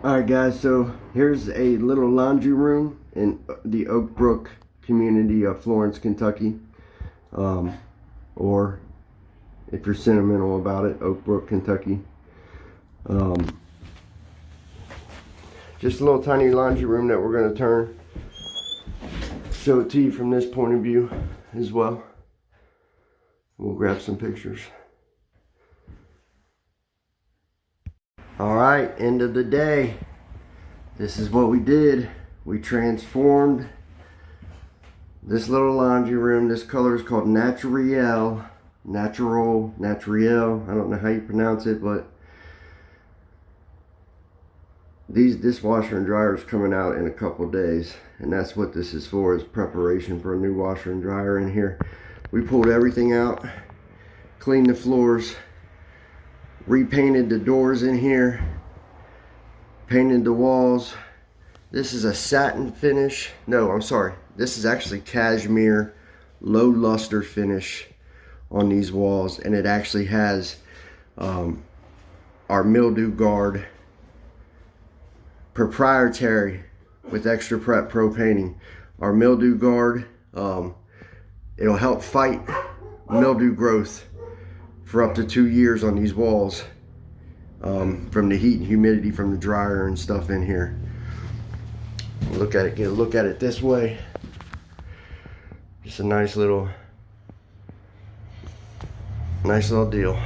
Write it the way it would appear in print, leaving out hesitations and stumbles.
Alright guys, so here's a little laundry room in the Oak Brook community of Florence, Kentucky. Or if you're sentimental about it, Oak Brook, Kentucky. Just a little tiny laundry room that we're going to turn. Show it to you from this point of view as well. We'll grab some pictures. Alright, end of the day. This is what we did. We transformed this little laundry room. This color is called Natural. I don't know how you pronounce it, but this washer and dryer is coming out in a couple days, and that's what this is for, is preparation for a new washer and dryer in here. We pulled everything out, cleaned the floors, repainted the doors in here, painted the walls. This is a satin finish. No, I'm sorry. This is actually cashmere low luster finish on these walls, and it actually has our mildew guard, proprietary with ExtraPrep Pro Painting. Our mildew guard, it'll help fight mildew growth for up to 2 years on these walls, from the heat and humidity from the dryer and stuff in here. Look at it, get a look at it this way. Just a nice little deal.